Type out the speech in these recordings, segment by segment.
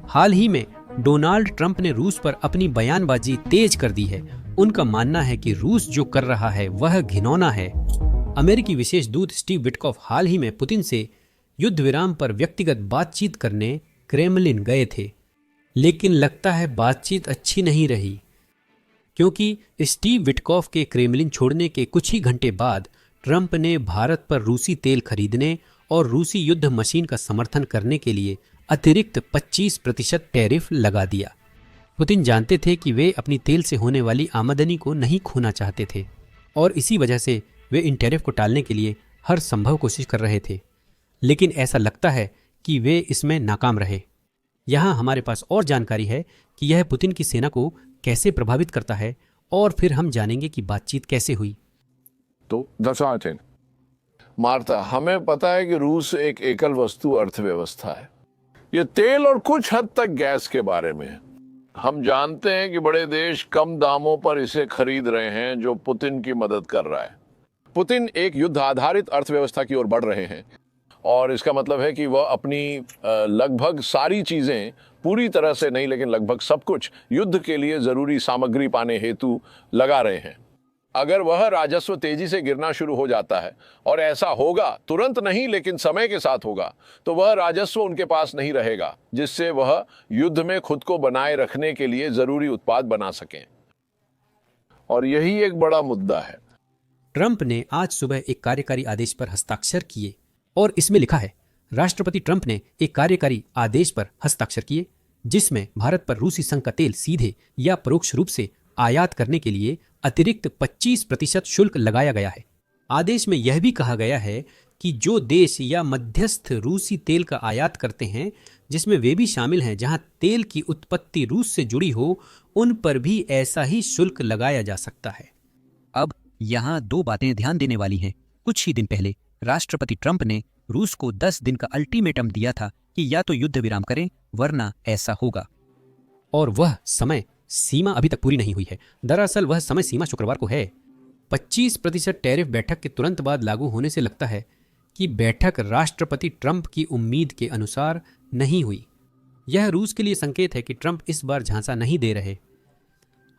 हाल ही में Donald Trump ने रूस पर अपनी बयानबाजी तेज कर दी है। उनका मानना है कि रूस जो कर रहा है वह घिनौना है। अमेरिकी विशेष दूत स्टीव विटकॉफ हाल ही में पुतिन से युद्ध विराम पर व्यक्तिगत बातचीत करने क्रेमलिन गए थे, लेकिन लगता है बातचीत अच्छी नहीं रही, क्योंकि स्टीव विटकॉफ के क्रेमलिन छोड़ने के कुछ ही घंटे बाद ट्रंप ने भारत पर रूसी तेल खरीदने और रूसी युद्ध मशीन का समर्थन करने के लिए अतिरिक्त 25% टैरिफ लगा दिया। पुतिन जानते थे कि वे अपनी तेल से होने वाली आमदनी को नहीं खोना चाहते थे और इसी वजह से वे इन टैरिफ को टालने के लिए हर संभव कोशिश कर रहे थे, लेकिन ऐसा लगता है कि वे इसमें नाकाम रहे। यहाँ हमारे पास और जानकारी है कि यह पुतिन की सेना को कैसे प्रभावित करता है और फिर हम जानेंगे कि बातचीत कैसे हुई। तो दशाचन मार्ता, हमें पता है कि रूस एक एकल वस्तु अर्थव्यवस्था है। ये तेल और कुछ हद तक गैस के बारे में है। हम जानते हैं कि बड़े देश कम दामों पर इसे खरीद रहे हैं, जो पुतिन की मदद कर रहा है। पुतिन एक युद्ध आधारित अर्थव्यवस्था की ओर बढ़ रहे हैं और इसका मतलब है कि वह अपनी लगभग सारी चीजें, पूरी तरह से नहीं लेकिन लगभग सब कुछ, युद्ध के लिए जरूरी सामग्री पाने हेतु लगा रहे हैं। अगर वह राजस्व तेजी से गिरना शुरू हो जाता है, और ऐसा होगा, तुरंत नहीं लेकिन समय के साथ होगा, तो वह राजस्व उनके पास नहीं रहेगा जिससे वह युद्ध में खुद को बनाए रखने के लिए जरूरी उत्पाद बना सकें। और यही एक बड़ा मुद्दा है। ट्रंप ने आज सुबह एक कार्यकारी आदेश पर हस्ताक्षर किए और इसमें लिखा है, राष्ट्रपति ट्रंप ने एक कार्यकारी आदेश पर हस्ताक्षर किए जिसमें भारत पर रूसी संघ का तेल सीधे या परोक्ष रूप से आयात करने के लिए अतिरिक्त 25% शुल्क लगाया गया है। आदेश में यह भी कहा गया है कि जो देश या मध्यस्थ रूसी तेल का आयात करते हैं, जिसमें वे भी शामिल हैं जहां तेल की उत्पत्ति रूस से जुड़ी हो, उन पर भी ऐसा ही शुल्क लगाया जा सकता है। अब यहाँ दो बातें ध्यान देने वाली हैं। कुछ ही दिन पहले राष्ट्रपति ट्रंप ने रूस को 10 दिन का अल्टीमेटम दिया था कि या तो युद्ध विराम करें वरना ऐसा होगा, और वह समय सीमा अभी तक पूरी नहीं हुई है। दरअसल वह समय सीमा शुक्रवार को है। 25% टैरिफ बैठक के तुरंत बाद लागू होने से लगता है कि बैठक राष्ट्रपति ट्रंप की उम्मीद के अनुसार नहीं हुई। यह रूस के लिए संकेत है कि ट्रंप इस बार झांसा नहीं दे रहे।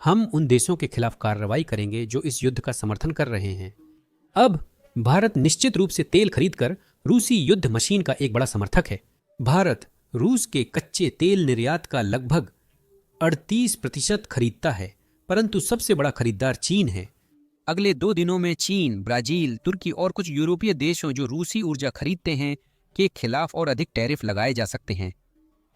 हम उन देशों के खिलाफ कार्रवाई करेंगे जो इस युद्ध का समर्थन कर रहे हैं। अब भारत निश्चित रूप से तेल खरीदकर रूसी युद्ध मशीन का एक बड़ा समर्थक है। भारत रूस के कच्चे तेल निर्यात का लगभग 38% खरीदता है, परंतु सबसे बड़ा खरीदार चीन है। अगले 2 दिनों में चीन, ब्राजील, तुर्की और कुछ यूरोपीय देशों जो रूसी ऊर्जा खरीदते हैं के खिलाफ और अधिक टैरिफ लगाए जा सकते हैं।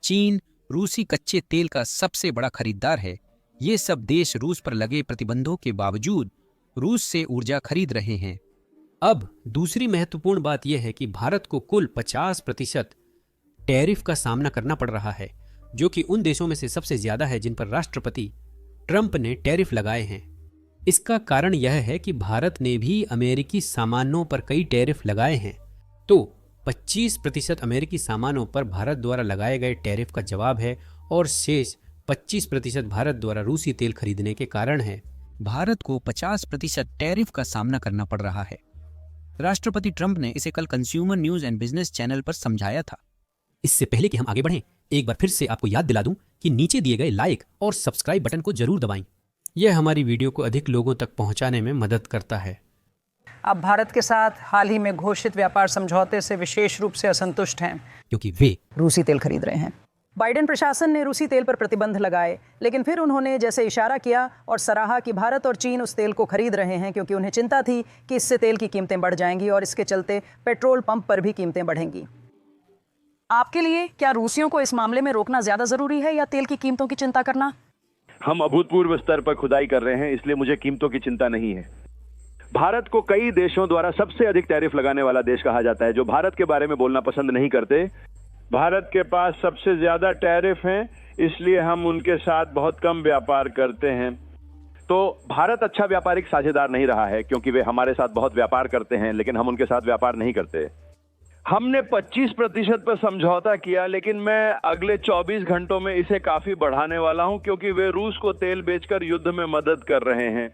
चीन रूसी कच्चे तेल का सबसे बड़ा खरीदार है। ये सब देश रूस पर लगे प्रतिबंधों के बावजूद रूस से ऊर्जा खरीद रहे हैं। अब दूसरी महत्वपूर्ण बात यह है कि भारत को कुल 50% टैरिफ का सामना करना पड़ रहा है, जो कि उन देशों में से सबसे ज्यादा है जिन पर राष्ट्रपति ट्रंप ने टैरिफ लगाए हैं। इसका कारण यह है कि भारत ने भी अमेरिकी सामानों पर कई टैरिफ लगाए हैं, तो 25% अमेरिकी सामानों पर भारत द्वारा लगाए गए टैरिफ का जवाब है और शेष 25% भारत द्वारा रूसी तेल खरीदने के कारण है। भारत को 50% टैरिफ का सामना करना पड़ रहा है। राष्ट्रपति ट्रंप ने इसे कल consumer news and business channel पर समझाया था। इससे पहले कि हम आगे बढ़ें, एक बार फिर से आपको याद दिला दूं कि नीचे दिए गए लाइक और सब्सक्राइब बटन को जरूर दबाएं। यह हमारी वीडियो को अधिक लोगों तक पहुंचाने में मदद करता है। अब भारत के साथ हाल ही में घोषित व्यापार समझौते से विशेष रूप से असंतुष्ट हैं, क्योंकि वे रूसी तेल खरीद रहे हैं। बाइडेन प्रशासन ने रूसी तेल पर प्रतिबंध लगाए, लेकिन फिर उन्होंने जैसे इशारा किया और सराहा कि भारत और चीन उस तेल को खरीद रहे हैं क्योंकि उन्हें चिंता थी कि इससे तेल की कीमतें बढ़ जाएंगी और इसके चलते पेट्रोल पंप पर भी कीमतें बढ़ेंगी। आपके लिए क्या रूसियों को इस मामले में रोकना ज्यादा जरूरी है या तेल की कीमतों की चिंता करना? हम अभूतपूर्व स्तर पर खुदाई कर रहे हैं, इसलिए मुझे कीमतों की चिंता नहीं है। भारत को कई देशों द्वारा सबसे अधिक टैरिफ लगाने वाला देश कहा जाता है, जो भारत के बारे में बोलना पसंद नहीं करते। भारत के पास सबसे ज्यादा टैरिफ हैं, इसलिए हम उनके साथ बहुत कम व्यापार करते हैं। तो भारत अच्छा व्यापारिक साझेदार नहीं रहा है, क्योंकि वे हमारे साथ बहुत व्यापार करते हैं, लेकिन हम उनके साथ व्यापार नहीं करते। हमने 25% पर समझौता किया, लेकिन मैं अगले 24 घंटों में इसे काफी बढ़ाने वाला हूं, क्योंकि वे रूस को तेल बेचकर युद्ध में मदद कर रहे हैं।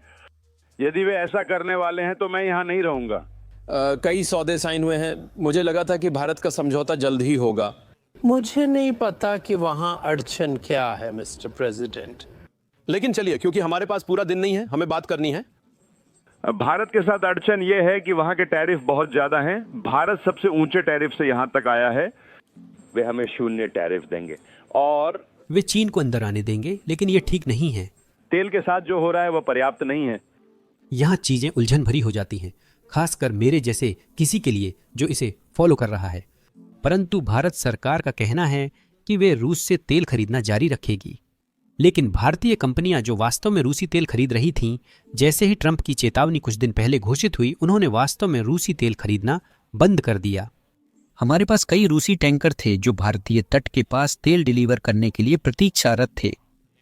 यदि वे ऐसा करने वाले हैं तो मैं यहां नहीं रहूंगा। कई सौदे साइन हुए हैं। मुझे लगा था कि भारत का समझौता जल्द ही होगा। मुझे नहीं पता कि वहां अड़चन क्या है मिस्टर प्रेसिडेंट। लेकिन चलिए, क्योंकि हमारे पास पूरा दिन नहीं है, हमें बात करनी है। भारत के साथ अड़चन यह है कि वहां के टैरिफ बहुत ज्यादा हैं। भारत सबसे ऊंचे टैरिफ से यहां तक आया है। वे हमें 0 टैरिफ देंगे और वे चीन को अंदर आने देंगे, लेकिन ये ठीक नहीं है। तेल के साथ जो हो रहा है वह पर्याप्त नहीं है। यहाँ चीजें उलझन भरी हो जाती हैं, खासकर मेरे जैसे किसी के लिए जो इसे फॉलो कर रहा है। परंतु भारत सरकार का कहना है कि वे रूस से तेल खरीदना जारी रखेगी। लेकिन भारतीय कंपनियां जो वास्तव में रूसी तेल खरीद रही थीं, जैसे ही ट्रंप की चेतावनी कुछ दिन पहले घोषित हुई, उन्होंने वास्तव में रूसी तेल खरीदना बंद कर दिया। हमारे पास कई रूसी टैंकर थे जो भारतीय तट के पास तेल डिलीवर करने के लिए प्रतीक्षारत थे।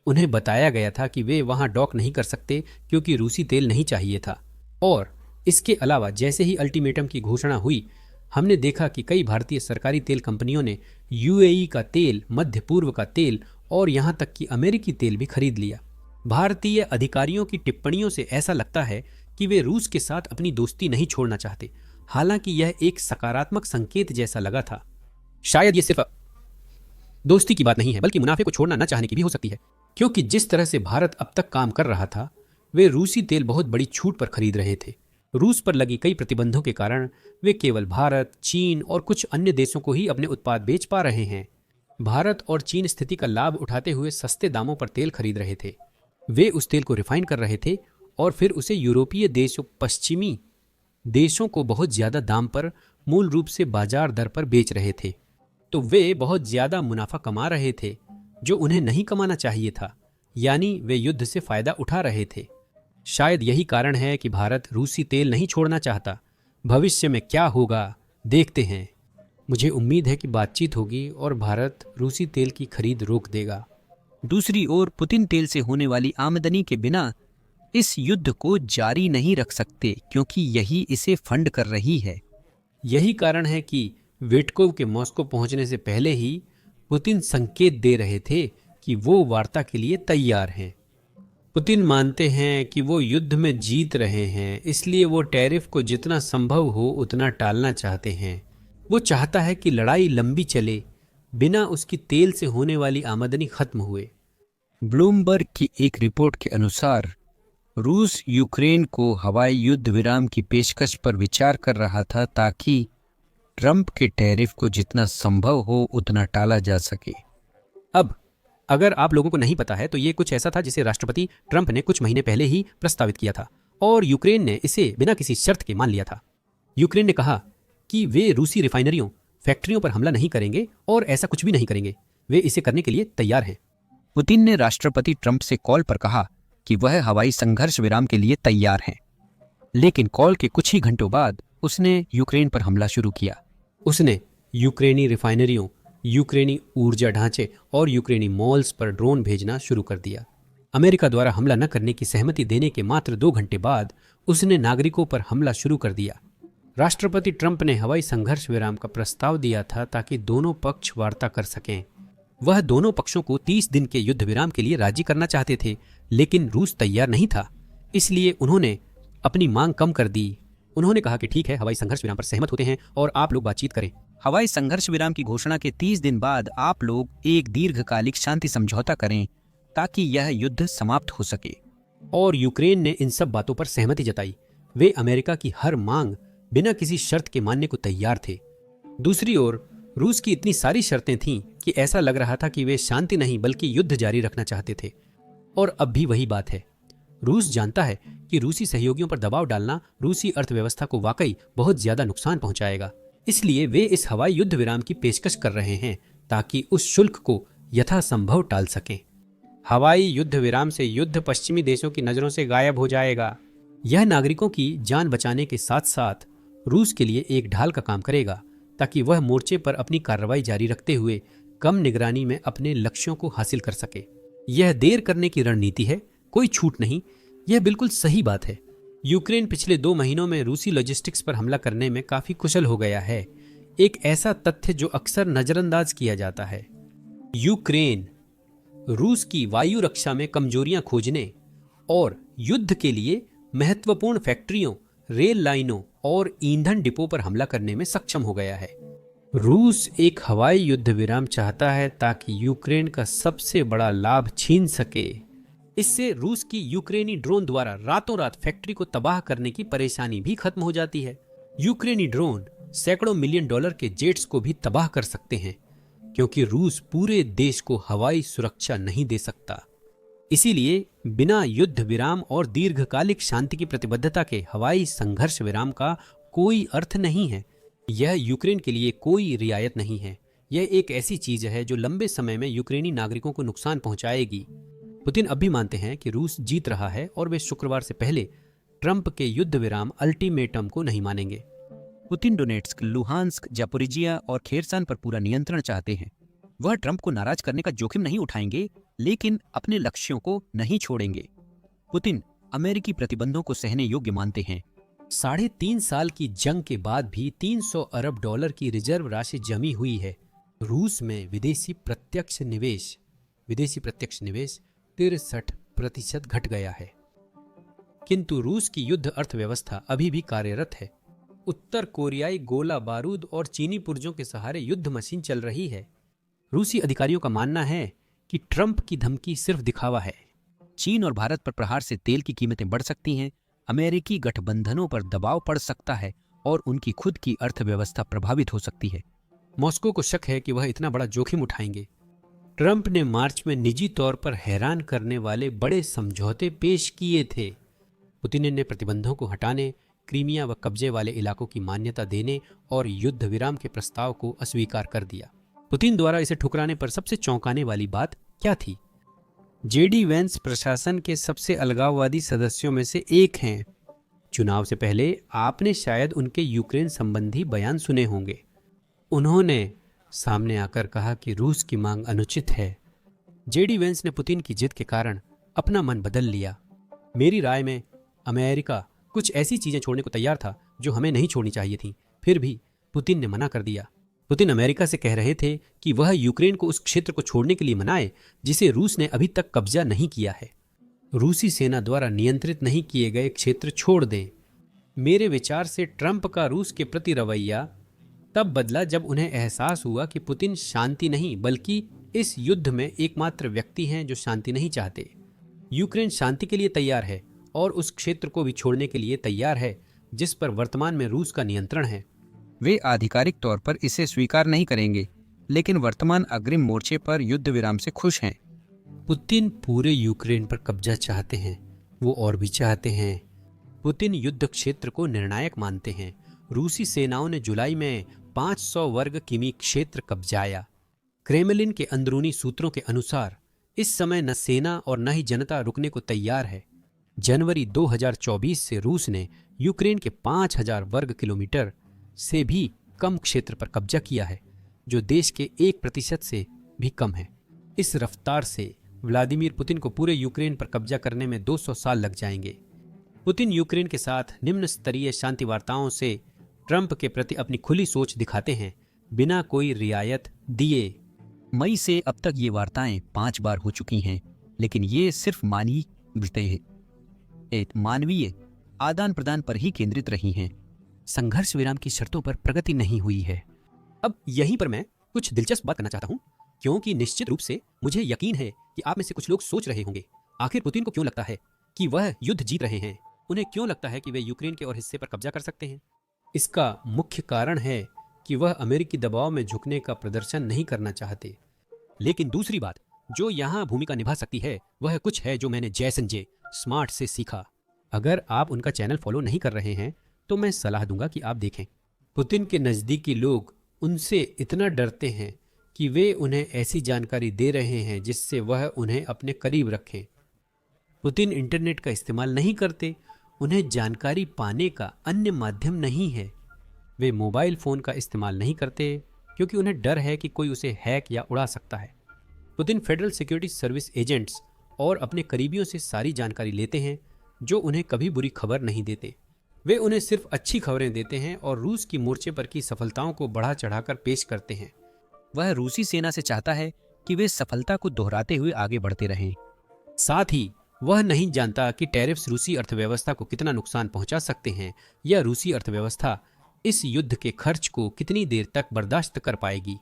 उन्हें बताया गया था कि वे वहां डॉक नहीं कर सकते क्योंकि रूसी तेल नहीं चाहिए था। और इसके अलावा जैसे ही अल्टीमेटम की घोषणा हुई, हमने देखा कि कई भारतीय सरकारी तेल कंपनियों ने यूएई का तेल, मध्य पूर्व का तेल और यहां तक कि अमेरिकी तेल भी खरीद लिया। भारतीय अधिकारियों की टिप्पणियों से ऐसा लगता है कि वे रूस के साथ अपनी दोस्ती नहीं छोड़ना चाहते, हालांकि यह एक सकारात्मक संकेत जैसा लगा था। शायद ये सिर्फ दोस्ती की बात नहीं है, बल्कि मुनाफे को छोड़ना न चाहने की भी हो सकती है, क्योंकि जिस तरह से भारत अब तक काम कर रहा था, वे रूसी तेल बहुत बड़ी छूट पर खरीद रहे थे। रूस पर लगी कई प्रतिबंधों के कारण वे केवल भारत, चीन और कुछ अन्य देशों को ही अपने उत्पाद बेच पा रहे हैं। भारत और चीन स्थिति का लाभ उठाते हुए सस्ते दामों पर तेल खरीद रहे थे। वे उस तेल को रिफाइन कर रहे थे और फिर उसे यूरोपीय देशों, पश्चिमी देशों को बहुत ज्यादा दाम पर, मूल रूप से बाजार दर पर बेच रहे थे। तो वे बहुत ज्यादा मुनाफा कमा रहे थे जो उन्हें नहीं कमाना चाहिए था, यानी वे युद्ध से फायदा उठा रहे थे। शायद यही कारण है कि भारत रूसी तेल नहीं छोड़ना चाहता। भविष्य में क्या होगा देखते हैं। मुझे उम्मीद है कि बातचीत होगी और भारत रूसी तेल की खरीद रोक देगा। दूसरी ओर पुतिन तेल से होने वाली आमदनी के बिना इस युद्ध को जारी नहीं रख सकते, क्योंकि यही इसे फंड कर रही है। यही कारण है कि विटकोव के मॉस्को पहुंचने से पहले ही पुतिन संकेत दे रहे थे कि वो वार्ता के लिए तैयार हैं। पुतिन मानते हैं कि वो युद्ध में जीत रहे हैं, इसलिए वो टैरिफ को जितना संभव हो उतना टालना चाहते हैं। वो चाहता है कि लड़ाई लंबी चले बिना उसकी तेल से होने वाली आमदनी खत्म हुए। ब्लूमबर्ग की एक रिपोर्ट के अनुसार रूस यूक्रेन को हवाई युद्ध विराम की पेशकश पर विचार कर रहा था ताकि ट्रंप के टैरिफ को जितना संभव हो उतना टाला जा सके। अब अगर आप लोगों को नहीं पता है तो ये कुछ ऐसा था जिसे राष्ट्रपति ट्रंप ने कुछ महीने पहले ही प्रस्तावित किया था और यूक्रेन ने इसे बिना किसी शर्त के मान लिया था। यूक्रेन ने कहा कि वे रूसी रिफाइनरियों, फैक्ट्रियों पर हमला नहीं करेंगे और ऐसा कुछ भी नहीं करेंगे। वे इसे करने के लिए तैयार हैं। पुतिन ने राष्ट्रपति ट्रंप से कॉल पर कहा कि वह हवाई संघर्ष विराम के लिए तैयार हैं, लेकिन कॉल के कुछ ही घंटों बाद उसने यूक्रेन पर हमला शुरू किया। उसने यूक्रेनी रिफाइनरियों, यूक्रेनी ऊर्जा ढांचे और यूक्रेनी मॉल्स पर ड्रोन भेजना शुरू कर दिया। अमेरिका द्वारा हमला न करने की सहमति देने के मात्र 2 घंटे बाद उसने नागरिकों पर हमला शुरू कर दिया। राष्ट्रपति ट्रंप ने हवाई संघर्ष विराम का प्रस्ताव दिया था ताकि दोनों पक्ष वार्ता कर सकें। वह दोनों पक्षों को 30 दिन के युद्ध विराम के लिए राजी करना चाहते थे, लेकिन रूस तैयार नहीं था, इसलिए उन्होंने अपनी मांग कम कर दी। उन्होंने कहा कि ठीक है, हवाई संघर्ष विराम पर सहमत होते हैं और आप लोग बातचीत करें। हवाई संघर्ष विराम की घोषणा के 30 दिन बाद आप लोग एक दीर्घकालिक शांति समझौता करें ताकि यह युद्ध समाप्त हो सके। और यूक्रेन ने इन सब बातों पर सहमति जताई। वे अमेरिका की हर मांग बिना किसी शर्त के मानने को तैयार थे। दूसरी ओर रूस की इतनी सारी शर्तें थीं कि ऐसा लग रहा था कि वे शांति नहीं बल्कि युद्ध जारी रखना चाहते थे। और अब भी वही बात है। रूस जानता है कि रूसी सहयोगियों पर दबाव डालना रूसी अर्थव्यवस्था को वाकई बहुत ज्यादा नुकसान पहुंचाएगा, इसलिए वे इस हवाई युद्ध विराम की पेशकश कर रहे हैं ताकि उस शुल्क को यथासंभव टाल सकें। हवाई युद्ध विराम से युद्ध पश्चिमी देशों की नजरों से गायब हो जाएगा। यह नागरिकों की जान बचाने के साथ साथ रूस के लिए एक ढाल का काम करेगा ताकि वह मोर्चे पर अपनी कार्रवाई जारी रखते हुए कम निगरानी में अपने लक्ष्यों को हासिल कर सके। यह देर करने की रणनीति है, कोई छूट नहीं। यह बिल्कुल सही बात है। यूक्रेन पिछले 2 महीनों में रूसी लॉजिस्टिक्स पर हमला करने में काफी कुशल हो गया है, एक ऐसा तथ्य जो अक्सर नजरअंदाज किया जाता है। यूक्रेन रूस की वायु रक्षा में कमजोरियां खोजने और युद्ध के लिए महत्वपूर्ण फैक्ट्रियों, रेल लाइनों और ईंधन डिपो पर हमला करने में सक्षम हो गया है। रूस एक हवाई युद्ध विराम चाहता है ताकि यूक्रेन का सबसे बड़ा लाभ छीन सके। इससे रूस की यूक्रेनी ड्रोन द्वारा रातों रात फैक्ट्री को तबाह करने की परेशानी भी खत्म हो जाती है। यूक्रेनी ड्रोन सैकड़ों मिलियन डॉलर के जेट्स को भी तबाह कर सकते हैं, क्योंकि रूस पूरे देश को हवाई सुरक्षा नहीं दे सकता। इसीलिए बिना युद्ध विराम और दीर्घकालिक शांति की प्रतिबद्धता के हवाई संघर्ष विराम का कोई अर्थ नहीं है। यह यूक्रेन के लिए कोई रियायत नहीं है। यह एक ऐसी चीज है जो लंबे समय में यूक्रेनी नागरिकों को नुकसान पहुंचाएगी। पुतिन अब भी मानते हैं कि रूस जीत रहा है और वे शुक्रवार से पहले ट्रंप के युद्ध विराम अल्टीमेटम को नहीं मानेंगे। पुतिन डोनेट्स्क, लुहांस्क, जापोरिजिया और खेरसान पर पूरा नियंत्रण चाहते हैं। वह ट्रंप को नाराज करने का जोखिम नहीं उठाएंगे, लेकिन अपने लक्ष्यों को नहीं छोड़ेंगे। पुतिन अमेरिकी प्रतिबंधों को सहने योग्य मानते हैं। 3.5 साल की जंग के बाद भी 300 अरब डॉलर की रिजर्व राशि जमी हुई है। रूस में विदेशी प्रत्यक्ष निवेश 63% घट गया है। किंतु रूस की युद्ध अर्थव्यवस्था अभी भी कार्यरत है। उत्तर कोरियाई गोला बारूद और चीनी पुर्जों के सहारे युद्ध मशीन चल रही है। रूसी अधिकारियों का मानना है कि ट्रंप की धमकी सिर्फ दिखावा है। चीन और भारत पर प्रहार से तेल की कीमतें बढ़ सकती हैं, अमेरिकी गठबंधनों पर दबाव पड़ सकता है और उनकी खुद की अर्थव्यवस्था प्रभावित हो सकती है। मॉस्को को शक है कि वह इतना बड़ा जोखिम उठाएंगे। ट्रंप ने मार्च में निजी तौर पर हैरान करने वाले बड़े समझौते पेश किए थे। पुतिन ने प्रतिबंधों को हटाने, क्रीमिया व कब्जे वाले इलाकों की मान्यता देने और युद्ध विराम के प्रस्ताव को अस्वीकार कर दिया। पुतिन द्वारा इसे ठुकराने पर सबसे चौंकाने वाली बात क्या थी? जेडी वेंस प्रशासन के सबसे अलगाववादी सदस्यों में से एक हैं। चुनाव से पहले आपने शायद उनके यूक्रेन संबंधी बयान सुने होंगे। उन्होंने सामने आकर कहा कि रूस की मांग अनुचित है। जेडी वेंस ने पुतिन की जिद के कारण अपना मन बदल लिया। मेरी राय में अमेरिका कुछ ऐसी चीजें छोड़ने को तैयार था जो हमें नहीं छोड़नी चाहिए थी, फिर भी पुतिन ने मना कर दिया। पुतिन अमेरिका से कह रहे थे कि वह यूक्रेन को उस क्षेत्र को छोड़ने के लिए मनाए जिसे रूस ने अभी तक कब्जा नहीं किया है। रूसी सेना द्वारा नियंत्रित नहीं किए गए क्षेत्र छोड़ दें। मेरे विचार से ट्रंप का रूस के प्रति रवैया तब बदला जब उन्हें एहसास हुआ कि पुतिन शांति नहीं बल्कि इस युद्ध में एकमात्र व्यक्ति हैं जो शांति नहीं चाहते। यूक्रेन शांति के लिए तैयार है और उस क्षेत्र को भी छोड़ने के लिए तैयार है जिस पर वर्तमान में रूस का नियंत्रण है। वे आधिकारिक तौर पर इसे स्वीकार नहीं करेंगे, लेकिन वर्तमान अग्रिम मोर्चे पर युद्ध विराम से खुश हैं। पुतिन पूरे यूक्रेन पर कब्जा चाहते हैं। वो और भी चाहते हैं। पुतिन युद्ध क्षेत्र को निर्णायक मानते हैं। रूसी सेनाओं ने जुलाई में 500 वर्ग किमी क्षेत्र कब्जाया। क्रेमलिन के अंदरूनी सूत्रों के अनुसार इस समय न सेना और न ही जनता रुकने को तैयार है। जनवरी 2024 से रूस ने यूक्रेन के 5000 वर्ग किलोमीटर से भी कम क्षेत्र पर कब्जा किया है, जो देश के 1% से भी कम है। इस रफ्तार से व्लादिमीर पुतिन को पूरे यूक्रेन पर कब्जा करने में 200 साल लग जाएंगे। पुतिन यूक्रेन के साथ निम्न स्तरीय शांति वार्ताओं से ट्रंप के प्रति अपनी खुली सोच दिखाते हैं, बिना कोई रियायत दिए। मई से अब तक ये वार्ताएं 5 बार हो चुकी हैं, लेकिन ये सिर्फ मानवीय आदान प्रदान पर ही केंद्रित रही हैं। संघर्ष विराम की शर्तों पर प्रगति नहीं हुई है। अब यहीं पर मैं कुछ दिलचस्प बात करना चाहता हूं, क्योंकि निश्चित रूप से मुझे यकीन है कि आप में से कुछ लोग सोच रहे होंगे, आखिर पुतिन को क्यों लगता है कि वह युद्ध जीत रहे हैं? उन्हें क्यों लगता है कि वे यूक्रेन के और हिस्से पर कब्जा कर सकते हैं? इसका मुख्य कारण है कि वह अमेरिकी दबाव में झुकने का प्रदर्शन नहीं करना चाहते। लेकिन दूसरी बात जो यहाँ भूमिका निभा सकती है वह कुछ है जो मैंने जैसन जे स्मार्ट से सीखा। अगर आप उनका चैनल फॉलो नहीं कर रहे हैं तो मैं सलाह दूंगा कि आप देखें। पुतिन के नज़दीकी लोग उनसे इतना डरते हैं कि वे उन्हें ऐसी जानकारी दे रहे हैं जिससे वह उन्हें अपने करीब रखें। पुतिन इंटरनेट का इस्तेमाल नहीं करते, उन्हें जानकारी पाने का अन्य माध्यम नहीं है। वे मोबाइल फ़ोन का इस्तेमाल नहीं करते क्योंकि उन्हें डर है कि कोई उसे हैक या उड़ा सकता है। Putin federal security service agents और अपने करीबियों से सारी जानकारी लेते हैं जो उन्हें कभी बुरी खबर नहीं देते। वे उन्हें सिर्फ अच्छी खबरें देते हैं और रूस की मोर्चे पर की सफलताओं को बढ़ा चढ़ाकर पेश करते हैं। वह रूसी सेना से चाहता है कि वे सफलता को दोहराते हुए आगे बढ़ते रहें। साथ ही वह नहीं जानता कि टैरिफ्स रूसी अर्थव्यवस्था को कितना नुकसान पहुंचा सकते हैं या रूसी अर्थव्यवस्था इस युद्ध के खर्च को कितनी देर तक बर्दाश्त कर पाएगी।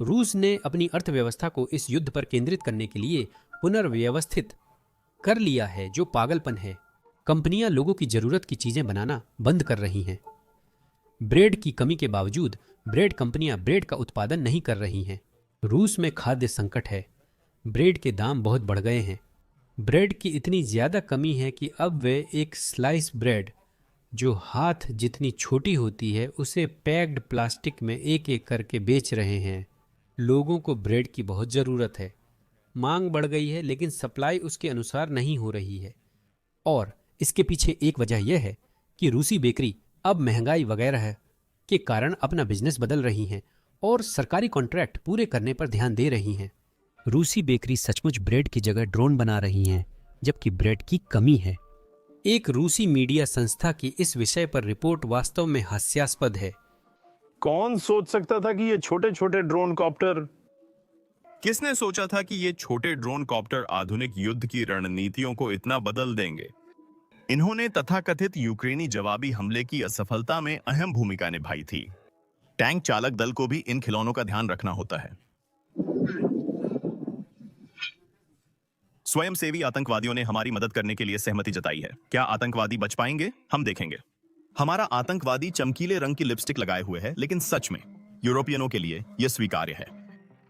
रूस ने अपनी अर्थव्यवस्था को इस युद्ध पर केंद्रित करने के लिए पुनर्व्यवस्थित कर लिया है, जो पागलपन है। कंपनियां लोगों की जरूरत की चीजें बनाना बंद कर रही हैं। ब्रेड की कमी के बावजूद ब्रेड कंपनियां ब्रेड का उत्पादन नहीं कर रही हैं। रूस में खाद्य संकट है। ब्रेड के दाम बहुत बढ़ गए हैं। ब्रेड की इतनी ज़्यादा कमी है कि अब वे एक स्लाइस ब्रेड जो हाथ जितनी छोटी होती है उसे पैक्ड प्लास्टिक में एक एक करके बेच रहे हैं। लोगों को ब्रेड की बहुत ज़रूरत है। मांग बढ़ गई है लेकिन सप्लाई उसके अनुसार नहीं हो रही है। और इसके पीछे एक वजह यह है कि रूसी बेकरी अब महंगाई वगैरह के कारण अपना बिजनेस बदल रही हैं और सरकारी कॉन्ट्रैक्ट पूरे करने पर ध्यान दे रही हैं। रूसी बेकरी सचमुच ब्रेड की जगह ड्रोन बना रही हैं, जबकि ब्रेड की कमी है। एक रूसी मीडिया संस्था की इस विषय पर रिपोर्ट वास्तव में हास्यास्पद है। कौन सोच सकता था कि ये छोटे छोटे ड्रोन कॉप्टर किसने सोचा था कि ये छोटे ड्रोन कॉप्टर आधुनिक युद्ध की रणनीतियों को इतना बदल देंगे। इन्होंने तथाकथित यूक्रेनी जवाबी हमले की असफलता में अहम भूमिका निभाई थी। टैंक चालक दल को भी इन खिलौनों का ध्यान रखना होता है। स्वयंसेवी आतंकवादियों ने हमारी मदद करने के लिए सहमति जताई है। क्या आतंकवादी बच पाएंगे? हम देखेंगे। हमारा आतंकवादी चमकीले रंग की लिपस्टिक लगाए हुए है, लेकिन सच में यूरोपियनों के लिए यह स्वीकार्य है।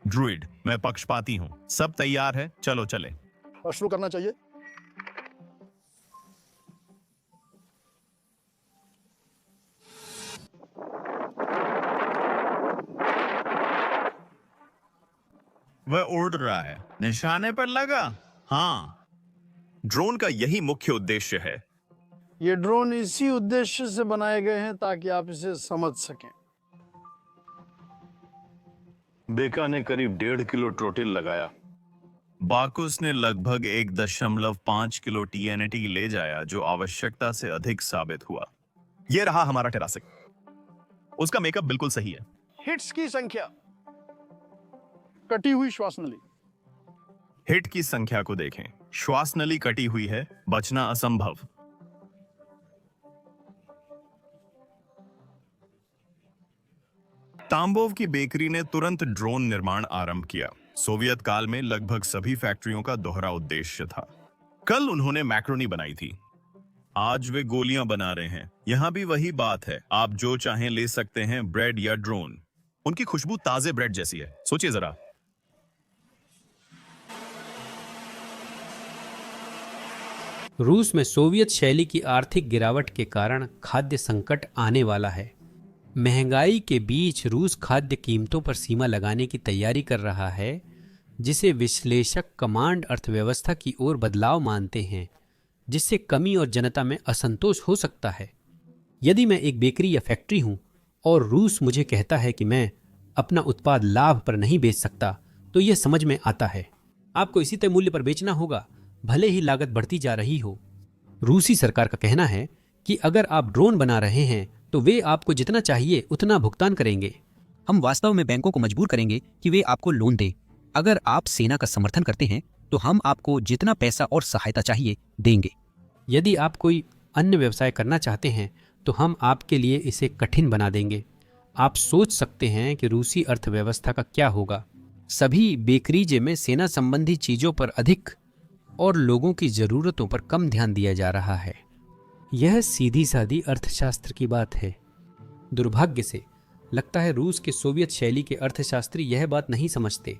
ड्रूइड, मैं पक्षपाती हूं। सब तैयार है, चलो चले। शुरू करना चाहिए। वह उड़ रहा है, निशाने पर लगा। हाँ, ड्रोन का यही मुख्य उद्देश्य है। ये ड्रोन इसी उद्देश्य से बनाए गए हैं ताकि आप इसे समझ सकें। बेका ने करीब 1.5 किलो ट्रोटिल लगाया। बाकुस ने लगभग 1.5 किलो TNT ले जाया, जो आवश्यकता से अधिक साबित हुआ। यह रहा हमारा टेरासिक। उसका मेकअप बिल्कुल सही है। हिट्स की संख्या, कटी हुई श्वास नली। हिट की संख्या को देखें। श्वास नली कटी हुई है, बचना असंभव। तांबोव की बेकरी ने तुरंत ड्रोन निर्माण आरंभ किया। सोवियत काल में लगभग सभी फैक्ट्रियों का दोहरा उद्देश्य था। कल उन्होंने मैक्रोनी बनाई थी, आज वे गोलियां बना रहे हैं। यहां भी वही बात है, आप जो चाहें ले सकते हैं, ब्रेड या ड्रोन। उनकी खुशबू ताजे ब्रेड जैसी है। सोचिए जरा। रूस में सोवियत शैली की आर्थिक गिरावट के कारण खाद्य संकट आने वाला है। महंगाई के बीच रूस खाद्य कीमतों पर सीमा लगाने की तैयारी कर रहा है, जिसे विश्लेषक कमांड अर्थव्यवस्था की ओर बदलाव मानते हैं, जिससे कमी और जनता में असंतोष हो सकता है। यदि मैं एक बेकरी या फैक्ट्री हूं और रूस मुझे कहता है कि मैं अपना उत्पाद लाभ पर नहीं बेच सकता, तो यह समझ में आता है। आपको इसी तय मूल्य पर बेचना होगा, भले ही लागत बढ़ती जा रही हो। रूसी सरकार का कहना है कि अगर आप ड्रोन बना रहे हैं तो वे आपको जितना चाहिए उतना भुगतान करेंगे। हम वास्तव में बैंकों को मजबूर करेंगे कि वे आपको लोन दें। अगर आप सेना का समर्थन करते हैं तो हम आपको जितना पैसा और सहायता चाहिए देंगे। यदि आप कोई अन्य व्यवसाय करना चाहते हैं तो हम आपके लिए इसे कठिन बना देंगे। आप सोच सकते हैं कि रूसी अर्थव्यवस्था का क्या होगा। सभी बेकरीज में सेना संबंधी चीजों पर अधिक और लोगों की जरूरतों पर कम ध्यान दिया जा रहा है। यह सीधी सादी अर्थशास्त्र की बात है। दुर्भाग्य से लगता है रूस के सोवियत शैली के अर्थशास्त्री यह बात नहीं समझते।